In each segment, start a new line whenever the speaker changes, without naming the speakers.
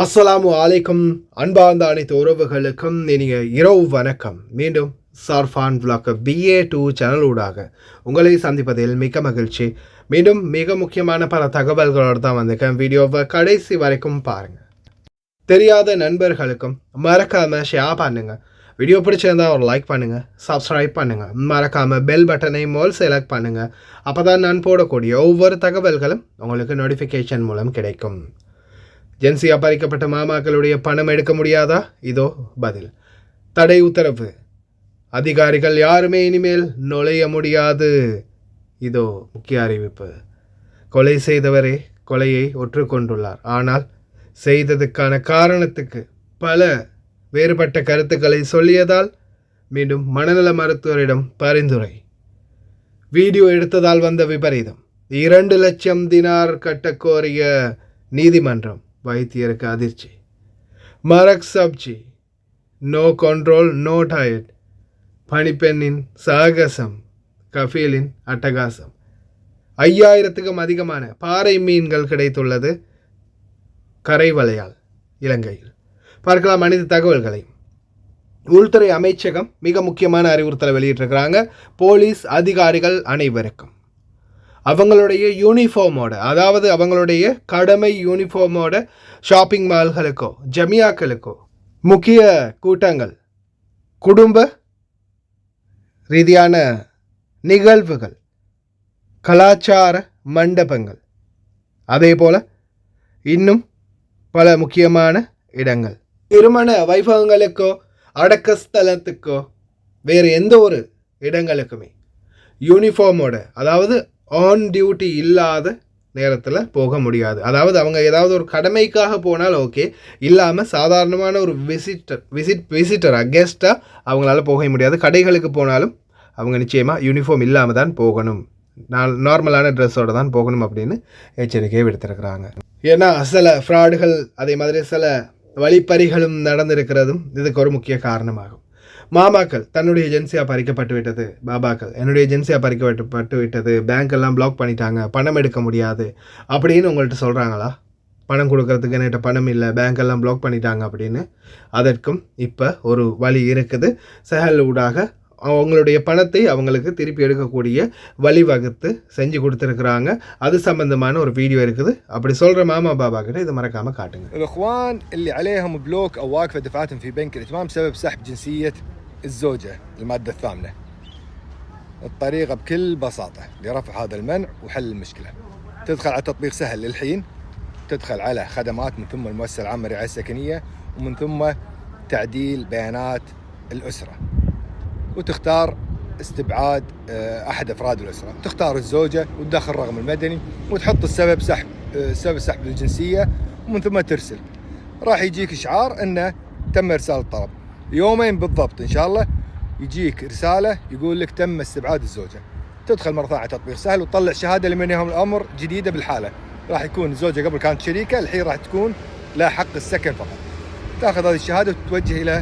அஸ்ஸலாமு அலைக்கும் அன்பார்ந்த அனைத்து உறவுகளுக்கும் இனிய இரவு வணக்கம். மீண்டும் சார்ஃபான் விலாக் BA2 சேனலூடாக உங்களை சந்திப்பதில் மிக மகிழ்ச்சி. மீண்டும் மிக முக்கியமான பல தகவல்களோடு தான் வந்திருக்கேன். வீடியோவை கடைசி வரைக்கும் பாருங்கள். தெரியாத நண்பர்களுக்கும் மறக்காமல் ஷேர் பண்ணுங்கள். வீடியோ பிடிச்சிருந்தால் ஒரு லைக் பண்ணுங்கள், சப்ஸ்கிரைப் பண்ணுங்கள், மறக்காமல் பெல் பட்டனை மோல் செலக்ட் பண்ணுங்கள். அப்போ தான் நான் போடக்கூடிய ஒவ்வொரு தகவல்களும் உங்களுக்கு நோட்டிஃபிகேஷன் மூலம் கிடைக்கும். ஜென்சி அபகரிக்கப்பட்ட மாமாக்களுடைய பணம் எடுக்க முடியாதா? இதோ பதில். தடை உத்தரவு. அதிகாரிகள் யாருமே இனிமேல் நுழைய முடியாது. இதோ முக்கிய அறிவிப்பு. கொலை செய்தவரே கொலையை ஒற்றுக்கொண்டுள்ளார். ஆனால் செய்ததுக்கான காரணத்துக்கு பல வேறுபட்ட கருத்துக்களை சொல்லியதால் மீண்டும் மனநல மருத்துவரிடம் பரிந்துரை. வீடியோ எடுத்ததால் வந்த விபரீதம். 2 லட்சம் தினார் கட்டக்கோரிய நீதிமன்றம். வைத்தியருக்கு அதிர்ச்சி. மரக் சப்ஜி, நோ கண்ட்ரோல் நோ டயட். பணிப்பெண்ணின் சாகசம், கஃபீலின் அட்டகாசம். 5000க்கும் அதிகமான பாறை மீன்கள் கிடைத்துள்ளது கரை வலையால் இலங்கையில். பார்க்கலாம் அனைத்து தகவல்களை. உள்துறை அமைச்சகம் மிக முக்கியமான அறிவுறுத்தலை வெளியிட்டிருக்கிறாங்க. போலீஸ் அதிகாரிகள் அனைவருக்கும் அவங்களுடைய யூனிஃபார்மோட, அதாவது அவங்களுடைய கடமை யூனிஃபார்மோட ஷாப்பிங் மால்களுக்கோ ஜமியாக்களுக்கோ முக்கிய கூட்டங்கள், குடும்ப ரீதியான நிகழ்வுகள், கலாச்சார மண்டபங்கள், அதே போல் இன்னும் பல முக்கியமான இடங்கள், திருமண வைபவங்களுக்கோ அடக்கஸ்தலத்துக்கோ வேறு எந்த ஒரு இடங்களுக்குமே யூனிஃபார்மோட, அதாவது ஆன் டியூட்டி இல்லாத நேரத்தில் போக முடியாது. அதாவது அவங்க ஏதாவது ஒரு கடமைக்காக போனால் ஓகே, இல்லாமல் சாதாரணமான ஒரு விசிட்டராக கெஸ்ட்டாக அவங்களால போக முடியாது. கடைகளுக்கு போனாலும் அவங்க நிச்சயமாக யூனிஃபார்ம் இல்லாமல் தான் போகணும், நார்மலான ட்ரெஸ்ஸோடு தான் போகணும் அப்படின்னு எச்சரிக்கையை விடுத்திருக்கிறாங்க. ஏன்னா சில ஃப்ராடுகள் அதே மாதிரி சில வழிப்பறிகளும் நடந்திருக்கிறதும் இதுக்கு ஒரு முக்கிய காரணமாகும். மாமாக்கள் தன்னுடைய ஏஜென்சியாக பறிக்கப்பட்டு விட்டது, பாபாக்கள் என்னுடைய ஏஜென்சியாக பறிக்கப்பட்டு விட்டது, பேங்க் எல்லாம் பிளாக் பண்ணிட்டாங்க, பணம் எடுக்க முடியாது அப்படின்னு உங்கள்கிட்ட சொல்கிறாங்களா? பணம் கொடுக்கறதுக்கு என்கிட்ட பணம் இல்லை, பேங்க் எல்லாம் பிளாக் பண்ணிட்டாங்க அப்படின்னு. அதற்கும் இப்போ ஒரு வழி இருக்குது. சஹல் ஊடாக அவங்களுடைய பணத்தை அவங்களுக்கு திருப்பி எடுக்கக்கூடிய வழிவகுத்து செஞ்சு கொடுத்துருக்குறாங்க. அது சம்பந்தமான ஒரு வீடியோ இருக்குது. அப்படி சொல்கிற மாமா பாபா கிட்ட இதை மறக்காமல் காட்டுங்க.
الإخوان اللي عليهم بلوك أو واقفة دفعاتهم في بنك الائتمان بسبب سحب جنسية الزوجة المادة الثامنة. الطريقة بكل بساطة لرفع هذا المنع وحل المشكلة. تدخل على تطبيق سهل للحين، تدخل على خدمات، من ثم المؤسسة العامة للرعاية السكنية، ومن ثم تعديل بيانات الأسرة، وتختار استبعاد أحد أفراد الأسرة. تختار الزوجة وتدخل الرقم المدني وتحط السبب سحب الجنسية، ومن ثم ترسل. راح يجيك إشعار أنه تم إرسال الطلب. يومين بالضبط إن شاء الله يجيك رسالة يقول لك تم استبعاد الزوجة. تدخل مرة ثانية على تطبيق سهل وتطلع شهادة لمن يهم الأمر جديدة بالحالة. راح يكون الزوجة قبل كانت شريكة، الحين راح تكون لها حق السكن فقط. تاخذ هذه الشهادة وتوجه إلى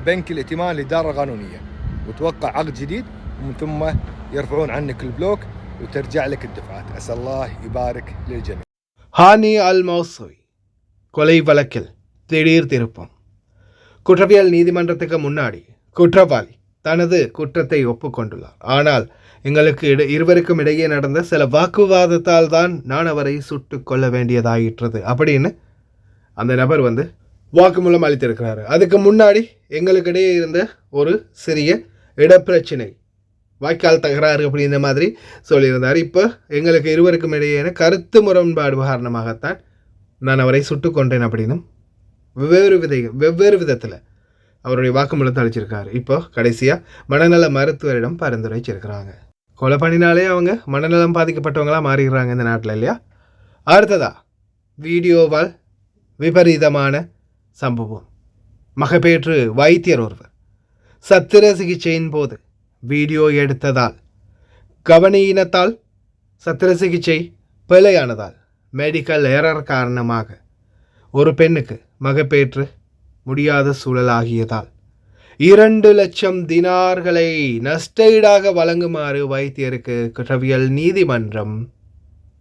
بنك الائتمان للإدارة القانونية وتوقع عقد جديد، ومن ثم يرفعون عنك البلوك وترجع لك الدفعات. أسأل الله يبارك للجميع.
ஹானி அல் மௌசூவி கொலை வழக்கில் திடீர் திருப்பம். குற்றவியல் நீதிமன்றத்துக்கு முன்னாடி குற்றவாளி தனது குற்றத்தை ஒப்புக்கொண்டுள்ளார். ஆனால் எங்களுக்கு இருவருக்கும் இடையே நடந்த சில வாக்குவாதத்தால் தான் நான் அவரை சுட்டு கொள்ள வேண்டியதாயிற்றது அப்படின்னு அந்த நபர் வாக்குமூலம் அளித்திருக்கிறாரு. அதுக்கு முன்னாடி எங்களுக்கு இடையே இருந்த ஒரு சிறிய இடப்பிரச்சனை, வாய்க்கால் தகராறு அப்படின்ற மாதிரி சொல்லியிருந்தார். இப்போ எங்களுக்கு இருவருக்கும் இடையேயான கருத்து முரண்பாடு காரணமாகத்தான் நான் அவரை சுட்டு கொண்டேன் அப்படின்னும் வெவ்வேறு விதத்தில் அவருடைய வாக்குமூலத்தை அளிச்சிருக்காரு. இப்போ கடைசியாக மனநல மருத்துவரிடம் பரிந்துரைச்சிருக்கிறாங்க. கொலை பண்ணினாலே அவங்க மனநலம் பாதிக்கப்பட்டவங்களாக மாறிடுறாங்க இந்த நாட்டில், இல்லையா? அடுத்ததா வீடியோவால் விபரீதமான சம்பவம். மகப்பேற்று வைத்தியர் ஒருவர் சத்திர சிகிச்சையின் போது வீடியோ எடுத்ததால், கவனியினத்தால் சத்திர சிகிச்சை பிழையானதால், மெடிக்கல் எரர் காரணமாக ஒரு பெண்ணுக்கு மகப்பேற்று முடியாத சூழலாகியதால் 2 லட்சம் தினார்களை நஷ்டஈடாக வழங்குமாறு வைத்தியருக்கு குற்றவியல் நீதிமன்றம்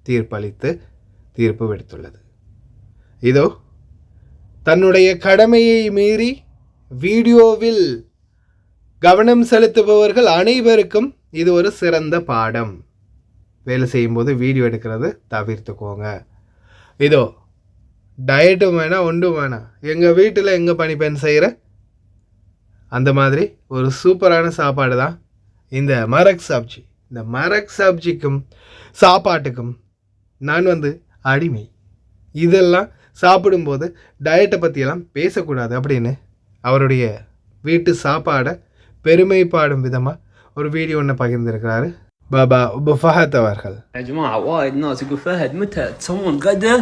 தீர்ப்பு விடுத்துள்ளது. இதோ தன்னுடைய கடமையை மீறி வீடியோவில் கவனம் செலுத்துபவர்கள் அனைவருக்கும் இது ஒரு சிறந்த பாடம். வேலை செய்யும்போது வீடியோ எடுக்கிறது தவிர்த்துக்கோங்க. இதோ டயட்டும் வேணாம், ஒன்றும் வேணாம், எங்கள் வீட்டில் எங்கள் பணிப்பெண் செய்கிற அந்த மாதிரி ஒரு சூப்பரான சாப்பாடு தான் இந்த மரக் சப்ஜி. இந்த மரக் சப்ஜிக்கும் சாப்பாட்டுக்கும் நான் அடிமை. இதெல்லாம் சாப்பிடும்போது டயட்டை பற்றியெல்லாம் பேசக்கூடாது அப்படின்னு அவருடைய வீட்டு சாப்பாடை பெருமை பாடும் விதமாக ஒரு வீடியோ ஒன்று பகிர்ந்திருக்கிறாரு பாபா அபு ஃபஹத் அவர்கள்.
يا جماعة وايد ناس يقول فهد متى تسوون غدا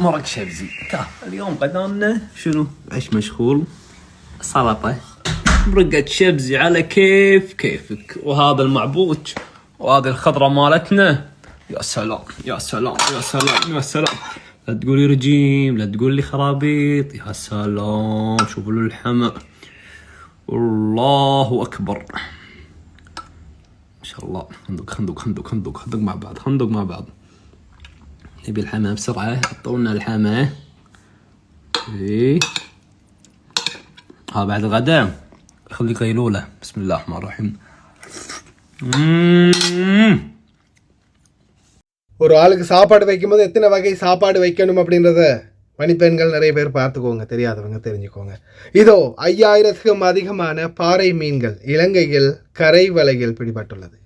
مرق شبزي. اليوم غدانا شنو؟ عيش مشغول، سلطة، مرقة شبزي على كيفك، وهذا المعبوج، وهذه الخضرة مالتنا. يا سلام يا سلام يا سلام يا سلام. لا تقول لي رجيم، لا تقول لي خرابيط. يا سلام شوفوا له الحمى، الله أكبر ما شاء الله. خندق مع بعض، خندق مع بعض. نبي الحمى بسرعة، حطوا لنا الحمى. ايه ها بعد الغداء خلي قيلولة. بسم الله الرحمن الرحيم.
ஒரு ஆளுக்கு சாப்பாடு வைக்கும்போது எத்தனை வகை சாப்பாடு வைக்கணும் அப்படின்றத பணிப்பெண்கள் நிறைய பேர் பார்த்துக்கோங்க, தெரியாதவங்க தெரிஞ்சுக்கோங்க. இதோ 5000க்கும் அதிகமான பாறை மீன்கள் இலங்கையில் கரை வலையில் பிடிபட்டுள்ளது.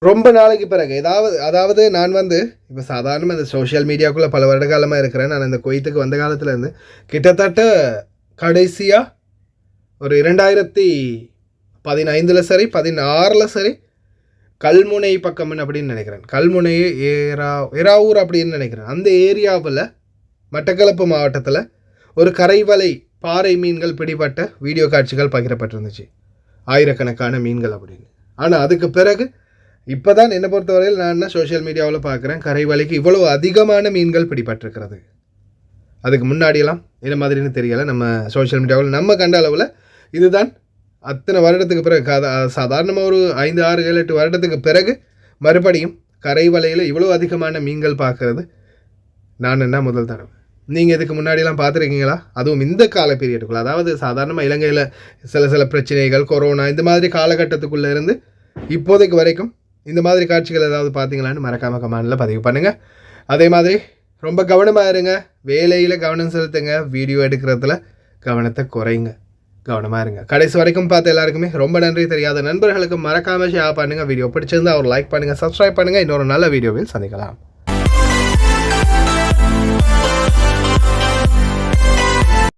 ரொம்ப நாளைக்கு பிறகு அதாவது நான் இப்போ சாதாரணமாக இந்த சோஷியல் மீடியாவுக்குள்ளே பல வருட காலமாக இருக்கிறேன். நான் இந்த குவைத்துக்கு வந்த காலத்துலேருந்து கிட்டத்தட்ட கடைசியாக ஒரு 2015 சரி 16 சரி கல்முனை பக்கம் அப்படின்னு நினைக்கிறேன், கல்முனை ஏராவூர் அப்படின்னு நினைக்கிறேன். அந்த ஏரியாவில் மட்டக்களப்பு மாவட்டத்தில் ஒரு கரைவலை பாறை மீன்கள் பிடிபட்ட வீடியோ காட்சிகள் பகிரப்பட்டிருந்துச்சு, ஆயிரக்கணக்கான மீன்கள் அப்படின்னு. ஆனால் அதுக்கு பிறகு இப்போ தான் என்னை பொறுத்தவரையில் நான் சோஷியல் மீடியாவில் பார்க்குறேன் கரைவலைக்கு இவ்வளோ அதிகமான மீன்கள் பிடிபட்டிருக்கிறது. அதுக்கு முன்னாடியெல்லாம் என்ன மாதிரின்னு தெரியலை. நம்ம சோஷியல் மீடியாவில் நம்ம கண்ட அளவில் இதுதான் அத்தனை வருடத்துக்கு பிறகு சாதாரணமாக ஒரு 5, 6, 7, 8 வருடத்துக்கு பிறகு மறுபடியும் கரைவலையில் இவ்வளோ அதிகமான மீன்கள் பார்க்குறது நான் என்ன முதல் தடவை. நீங்கள் இதுக்கு முன்னாடியெல்லாம் பார்த்துருக்கீங்களா? அதுவும் இந்த கால பீரியடுக்குள்ளே, அதாவது சாதாரணமாக இலங்கையில் சில பிரச்சனைகள், கொரோனா இந்த மாதிரி காலகட்டத்துக்குள்ளே இருந்து இப்போதைக்கு வரைக்கும் இந்த மாதிரி காட்சிகள் ஏதாவது பார்த்தீங்களான்னு மறக்காமல் கமெண்டில் பதிவு பண்ணுங்கள். அதே மாதிரி ரொம்ப கவனமாக இருங்க, வேலையில் கவனம் செலுத்துங்க, வீடியோ எடுக்கிறதுல கவனத்தை குறைங்க, கவனமாக இருங்க. கடைசி வரைக்கும் பார்த்து எல்லாருக்குமே ரொம்ப நன்றி. தெரியாத நண்பர்களுக்கு மறக்காமல் ஷேர் பண்ணுங்கள். வீடியோ பிடிச்சிருந்தால் ஒரு லைக் பண்ணுங்கள், சப்ஸ்கிரைப் பண்ணுங்கள். இன்னொரு நல்ல வீடியோவில் சந்திக்கலாம்.